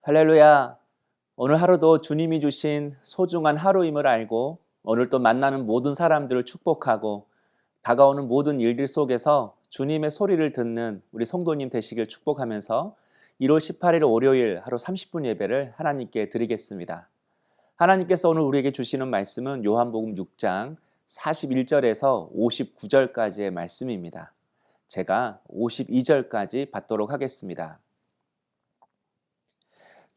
할렐루야. 오늘 하루도 주님이 주신 소중한 하루임을 알고 오늘 또 만나는 모든 사람들을 축복하고 다가오는 모든 일들 속에서 주님의 소리를 듣는 우리 성도님 되시길 축복하면서 1월 18일 월요일 하루 30분 예배를 하나님께 드리겠습니다. 하나님께서 오늘 우리에게 주시는 말씀은 요한복음 6장 41절에서 59절까지의 말씀입니다. 제가 52절까지 받도록 하겠습니다.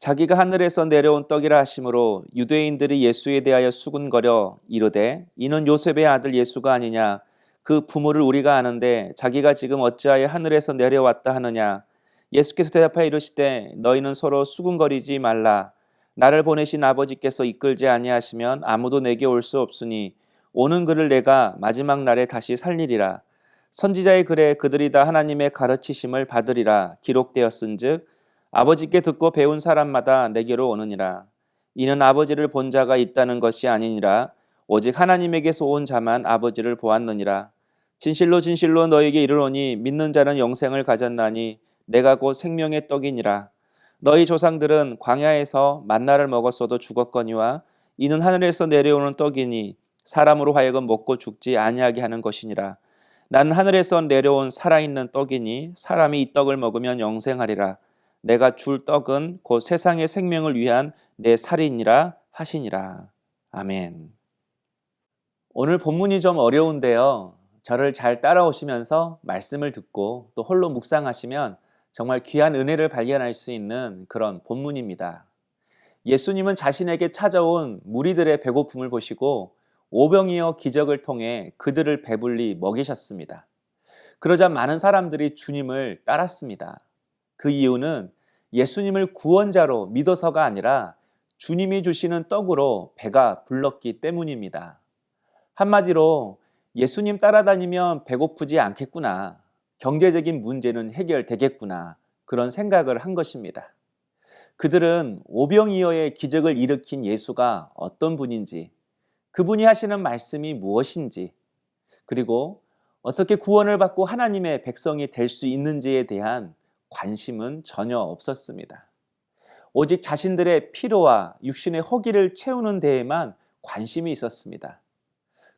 자기가 하늘에서 내려온 떡이라 하심으로 유대인들이 예수에 대하여 수군거려 이르되 이는 요셉의 아들 예수가 아니냐. 그 부모를 우리가 아는데 자기가 지금 어찌하여 하늘에서 내려왔다 하느냐. 예수께서 대답하여 이르시되 너희는 서로 수군거리지 말라. 나를 보내신 아버지께서 이끌지 아니하시면 아무도 내게 올 수 없으니 오는 그를 내가 마지막 날에 다시 살리리라. 선지자의 글에 그들이 다 하나님의 가르치심을 받으리라 기록되었은즉 아버지께 듣고 배운 사람마다 내게로 오느니라. 이는 아버지를 본 자가 있다는 것이 아니니라. 오직 하나님에게서 온 자만 아버지를 보았느니라. 진실로 진실로 너에게 이르노니 믿는 자는 영생을 가졌나니 내가 곧 생명의 떡이니라. 너희 조상들은 광야에서 만나를 먹었어도 죽었거니와 이는 하늘에서 내려오는 떡이니 사람으로 하여금 먹고 죽지 아니하게 하는 것이니라. 나는 하늘에서 내려온 살아있는 떡이니 사람이 이 떡을 먹으면 영생하리라. 내가 줄 떡은 곧 세상의 생명을 위한 내 살이니라 하시니라. 아멘. 오늘 본문이 좀 어려운데요. 저를 잘 따라오시면서 말씀을 듣고 또 홀로 묵상하시면 정말 귀한 은혜를 발견할 수 있는 그런 본문입니다. 예수님은 자신에게 찾아온 무리들의 배고픔을 보시고 오병이어 기적을 통해 그들을 배불리 먹이셨습니다. 그러자 많은 사람들이 주님을 따랐습니다. 그 이유는 예수님을 구원자로 믿어서가 아니라 주님이 주시는 떡으로 배가 불렀기 때문입니다. 한마디로 예수님 따라다니면 배고프지 않겠구나. 경제적인 문제는 해결되겠구나. 그런 생각을 한 것입니다. 그들은 오병이어의 기적을 일으킨 예수가 어떤 분인지, 그분이 하시는 말씀이 무엇인지, 그리고 어떻게 구원을 받고 하나님의 백성이 될 수 있는지에 대한 관심은 전혀 없었습니다. 오직 자신들의 필요와 육신의 허기를 채우는 데에만 관심이 있었습니다.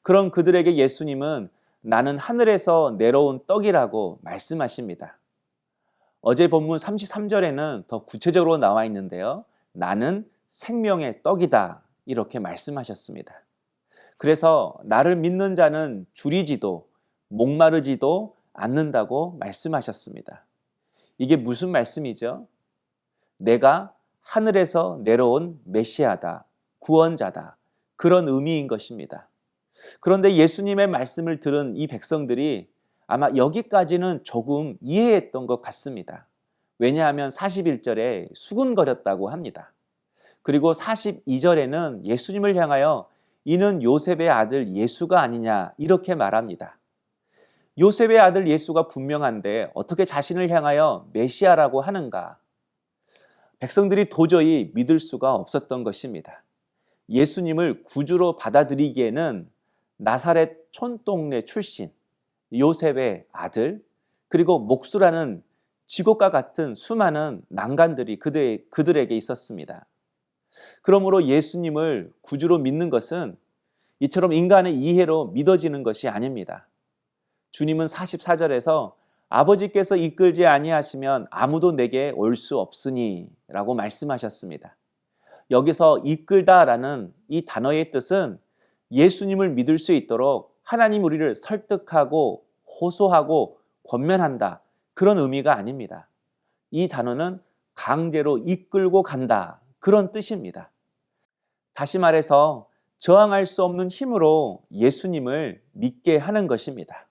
그런 그들에게 예수님은 나는 하늘에서 내려온 떡이라고 말씀하십니다. 어제 본문 33절에는 더 구체적으로 나와 있는데요. 나는 생명의 떡이다 이렇게 말씀하셨습니다. 그래서 나를 믿는 자는 줄이지도 목마르지도 않는다고 말씀하셨습니다. 이게 무슨 말씀이죠? 내가 하늘에서 내려온 메시아다, 구원자다. 그런 의미인 것입니다. 그런데 예수님의 말씀을 들은 이 백성들이 아마 여기까지는 조금 이해했던 것 같습니다. 왜냐하면 41절에 수군거렸다고 합니다. 그리고 42절에는 예수님을 향하여 이는 요셉의 아들 예수가 아니냐 이렇게 말합니다. 요셉의 아들 예수가 분명한데 어떻게 자신을 향하여 메시아라고 하는가? 백성들이 도저히 믿을 수가 없었던 것입니다. 예수님을 구주로 받아들이기에는 나사렛 촌동네 출신, 요셉의 아들, 그리고 목수라는 지옥과 같은 수많은 난관들이 그들에게 있었습니다. 그러므로 예수님을 구주로 믿는 것은 이처럼 인간의 이해로 믿어지는 것이 아닙니다. 주님은 44절에서 아버지께서 이끌지 아니하시면 아무도 내게 올 수 없으니 라고 말씀하셨습니다. 여기서 이끌다라는 이 단어의 뜻은 예수님을 믿을 수 있도록 하나님 우리를 설득하고 호소하고 권면한다 그런 의미가 아닙니다. 이 단어는 강제로 이끌고 간다 그런 뜻입니다. 다시 말해서 저항할 수 없는 힘으로 예수님을 믿게 하는 것입니다.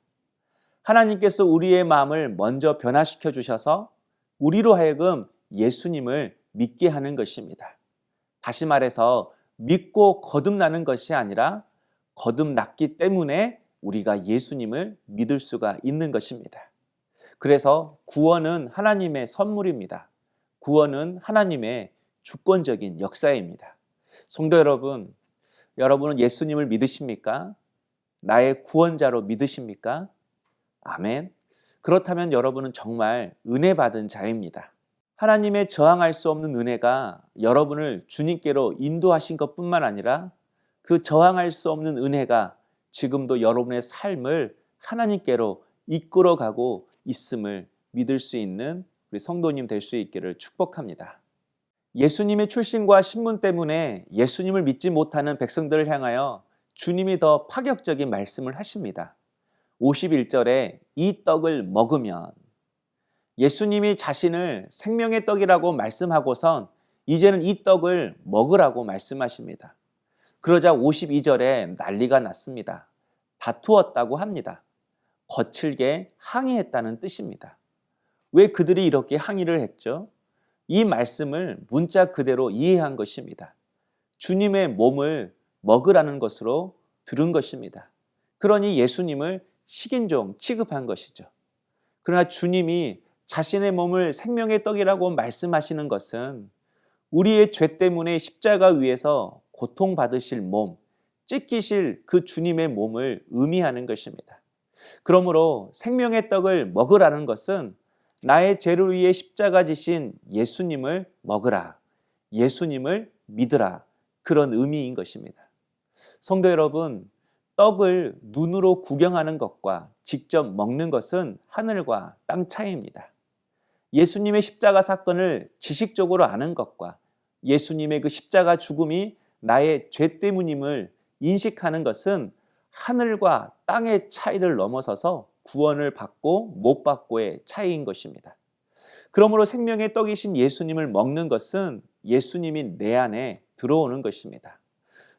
하나님께서 우리의 마음을 먼저 변화시켜 주셔서 우리로 하여금 예수님을 믿게 하는 것입니다. 다시 말해서 믿고 거듭나는 것이 아니라 거듭났기 때문에 우리가 예수님을 믿을 수가 있는 것입니다. 그래서 구원은 하나님의 선물입니다. 구원은 하나님의 주권적인 역사입니다. 성도 여러분, 여러분은 예수님을 믿으십니까? 나의 구원자로 믿으십니까? 아멘. 그렇다면 여러분은 정말 은혜 받은 자입니다. 하나님의 저항할 수 없는 은혜가 여러분을 주님께로 인도하신 것뿐만 아니라 그 저항할 수 없는 은혜가 지금도 여러분의 삶을 하나님께로 이끌어가고 있음을 믿을 수 있는 우리 성도님 될 수 있기를 축복합니다. 예수님의 출신과 신분 때문에 예수님을 믿지 못하는 백성들을 향하여 주님이 더 파격적인 말씀을 하십니다. 51절에 이 떡을 먹으면, 예수님이 자신을 생명의 떡이라고 말씀하고선 이제는 이 떡을 먹으라고 말씀하십니다. 그러자 52절에 난리가 났습니다. 다투었다고 합니다. 거칠게 항의했다는 뜻입니다. 왜 그들이 이렇게 항의를 했죠? 이 말씀을 문자 그대로 이해한 것입니다. 주님의 몸을 먹으라는 것으로 들은 것입니다. 그러니 예수님을 식인종 취급한 것이죠. 그러나 주님이 자신의 몸을 생명의 떡이라고 말씀하시는 것은 우리의 죄 때문에 십자가 위에서 고통받으실 몸, 찢기실 그 주님의 몸을 의미하는 것입니다. 그러므로 생명의 떡을 먹으라는 것은 나의 죄를 위해 십자가 지신 예수님을 먹으라, 예수님을 믿으라, 그런 의미인 것입니다. 성도 여러분, 떡을 눈으로 구경하는 것과 직접 먹는 것은 하늘과 땅 차이입니다. 예수님의 십자가 사건을 지식적으로 아는 것과 예수님의 그 십자가 죽음이 나의 죄 때문임을 인식하는 것은 하늘과 땅의 차이를 넘어서서 구원을 받고 못 받고의 차이인 것입니다. 그러므로 생명의 떡이신 예수님을 먹는 것은 예수님이 내 안에 들어오는 것입니다.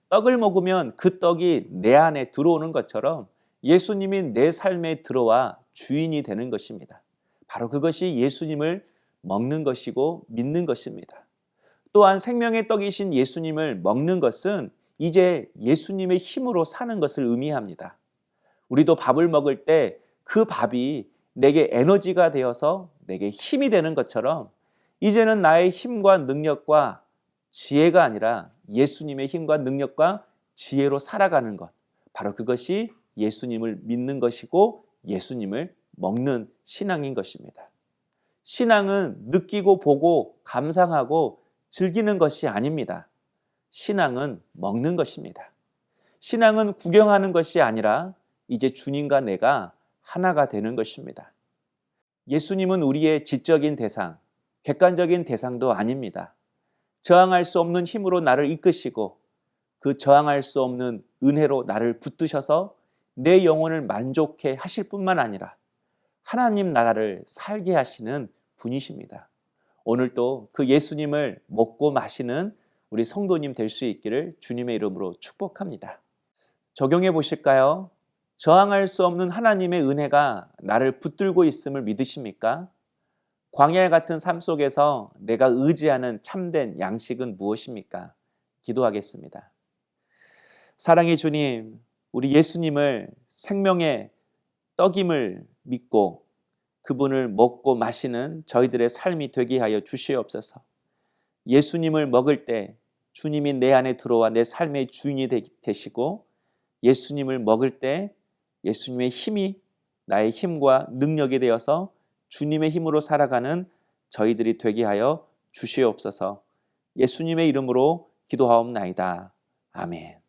떡을 먹으면 그 떡이 내 안에 들어오는 것처럼 예수님이 내 삶에 들어와 주인이 되는 것입니다. 바로 그것이 예수님을 먹는 것이고 믿는 것입니다. 또한 생명의 떡이신 예수님을 먹는 것은 이제 예수님의 힘으로 사는 것을 의미합니다. 우리도 밥을 먹을 때 그 밥이 내게 에너지가 되어서 내게 힘이 되는 것처럼 이제는 나의 힘과 능력과 지혜가 아니라 예수님의 힘과 능력과 지혜로 살아가는 것, 바로 그것이 예수님을 믿는 것이고 예수님을 먹는 신앙인 것입니다. 신앙은 느끼고 보고 감상하고 즐기는 것이 아닙니다. 신앙은 먹는 것입니다. 신앙은 구경하는 것이 아니라 이제 주님과 내가 하나가 되는 것입니다. 예수님은 우리의 지적인 대상, 객관적인 대상도 아닙니다. 저항할 수 없는 힘으로 나를 이끄시고 그 저항할 수 없는 은혜로 나를 붙드셔서 내 영혼을 만족해 하실 뿐만 아니라 하나님 나라를 살게 하시는 분이십니다. 오늘도 그 예수님을 먹고 마시는 우리 성도님 될 수 있기를 주님의 이름으로 축복합니다. 적용해 보실까요? 저항할 수 없는 하나님의 은혜가 나를 붙들고 있음을 믿으십니까? 광야 같은 삶 속에서 내가 의지하는 참된 양식은 무엇입니까? 기도하겠습니다. 사랑의 주님, 우리 예수님을 생명의 떡임을 믿고 그분을 먹고 마시는 저희들의 삶이 되게 하여 주시옵소서. 예수님을 먹을 때 주님이 내 안에 들어와 내 삶의 주인이 되시고 예수님을 먹을 때 예수님의 힘이 나의 힘과 능력이 되어서 주님의 힘으로 살아가는 저희들이 되게 하여 주시옵소서. 예수님의 이름으로 기도하옵나이다. 아멘.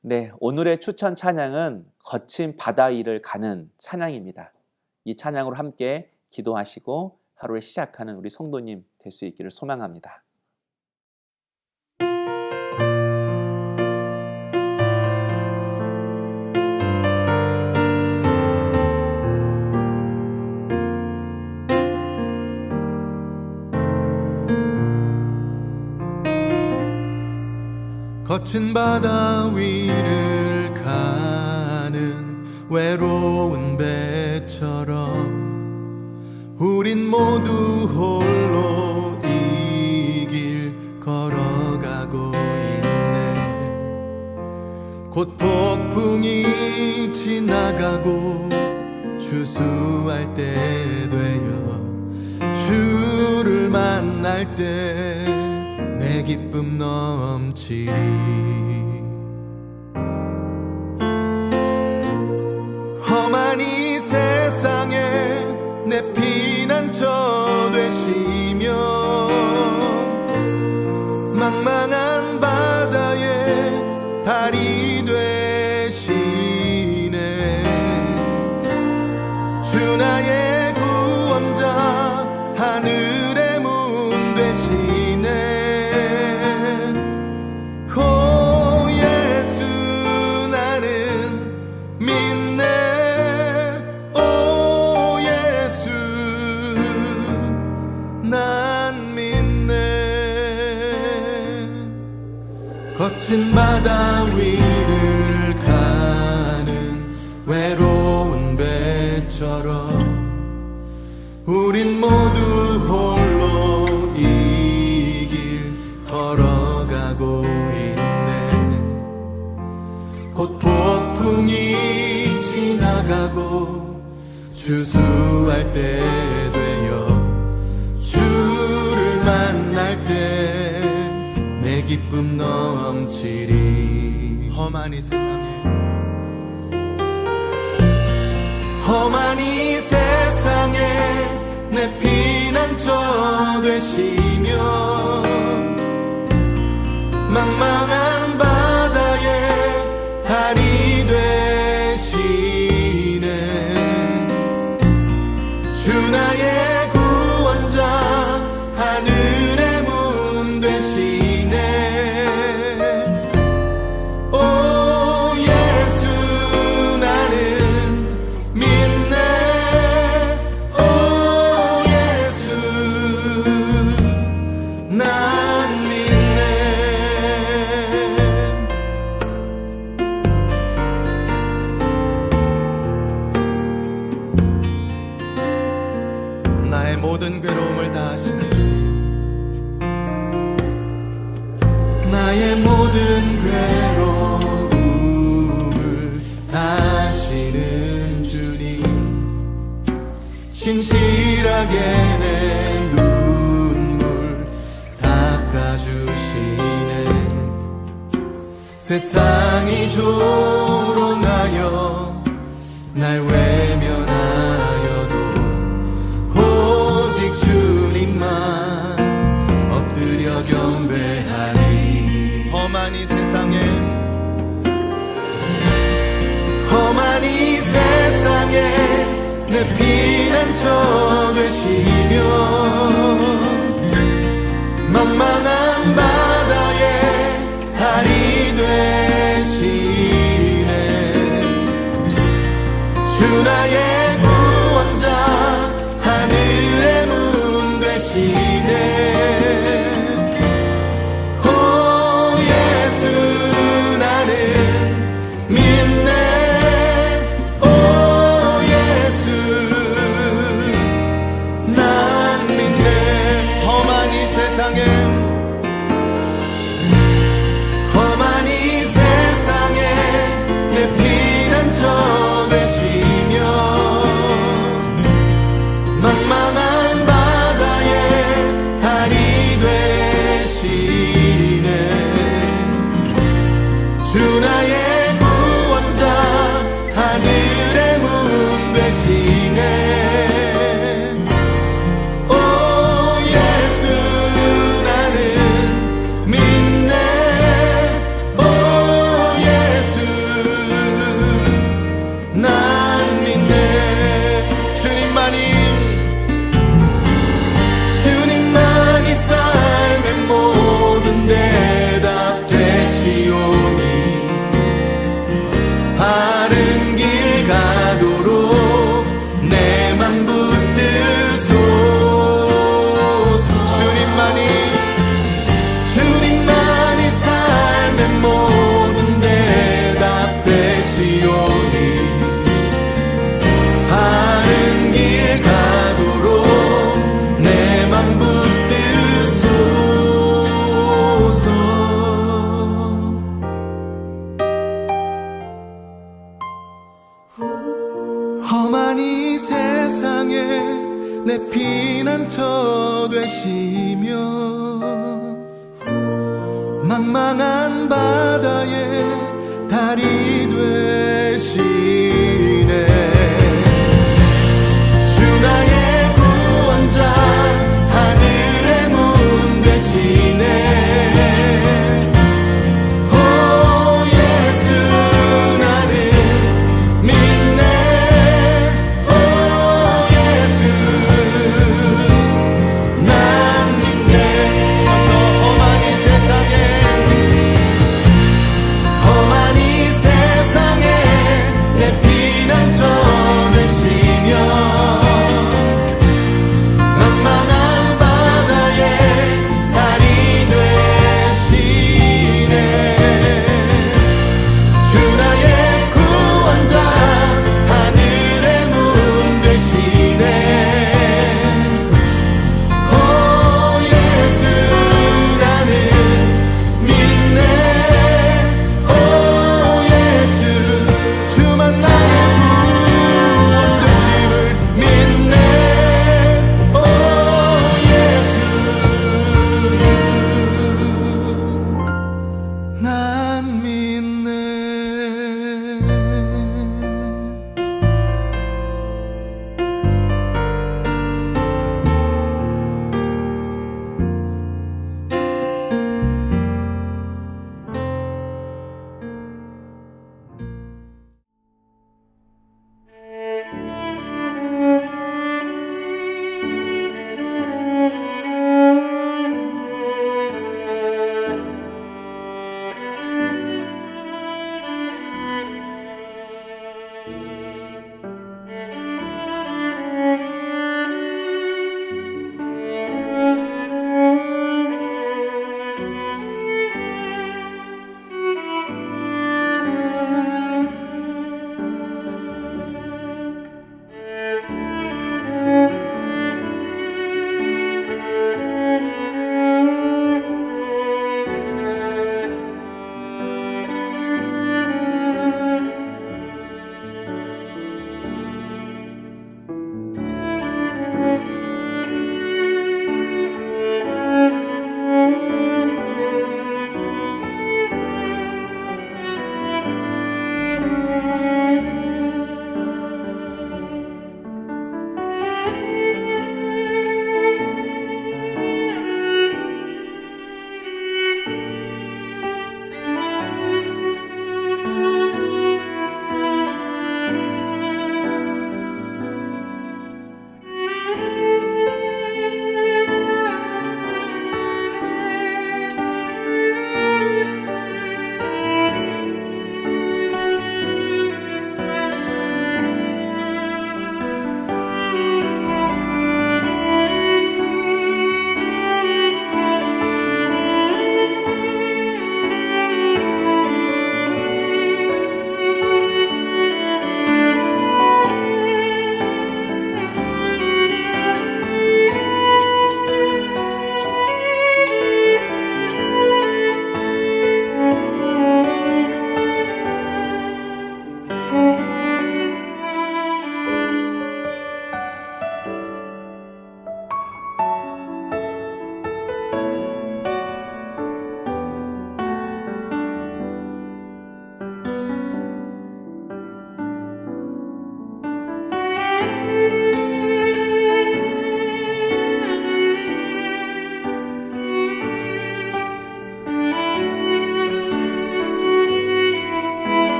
네, 오늘의 추천 찬양은 거친 바다 위를 가는 찬양입니다. 이 찬양으로 함께 기도하시고 하루를 시작하는 우리 성도님 될 수 있기를 소망합니다. 거친 바다 위를 가는 외로운 배처럼 우린 모두 홀로 이 길 걸어가고 있네. 곧 폭풍이 지나가고 추수할 때 되어 주를 만날 때 내 기쁨 넘치리. 험한 이 세상에 내 피난처 거친 바다 위를 가는 외로운 배처럼 우린 모두 홀로 이 길 걸어가고 있네. 곧 폭풍이 지나가고 주수할 때 되어 주를 만날 때 내 기쁨 넘치리. 험한 이 세상에 내 피난처 되시며 망망한 바다에 달이 되시네. 주 나의 구원자 하늘의 문 되시네. 오 예수 나는 믿네. 오 예수 난 믿네. 나의 모든 괴로움을 다 아시는 주님, 나의 모든 괴로움을 다 아시는 주님, 신실하게 내 눈물 닦아주시네. 세상이 조롱하여 날 외면하여도 오직 주님만 엎드려 경배하리. 험한 이 세상에 내 피난처 되시며 만만한 바다에 달이 되시네. 주 나의 구원자 하늘의 문 되시네. 오 예수 나는 믿네. 오 예수 난 믿네. 험한 이 세상에 내 피난처 되시며 망망한 바다에 달이 되시네. 주 나의 구원자 하늘의 문 되시네. 오 예수 나는 믿네. 오 예수 난 믿네. 주님만이 삶의 모든 대답 되시오니 바른 길 가도록 내 맘 붙드소서. 주님만이 삶의 모든 대답 되시오니 바른 길 가도록 내 맘 붙드소서. 험한 이 세상에 내 피난처 되시며 망망한 바다에 달이 되시네.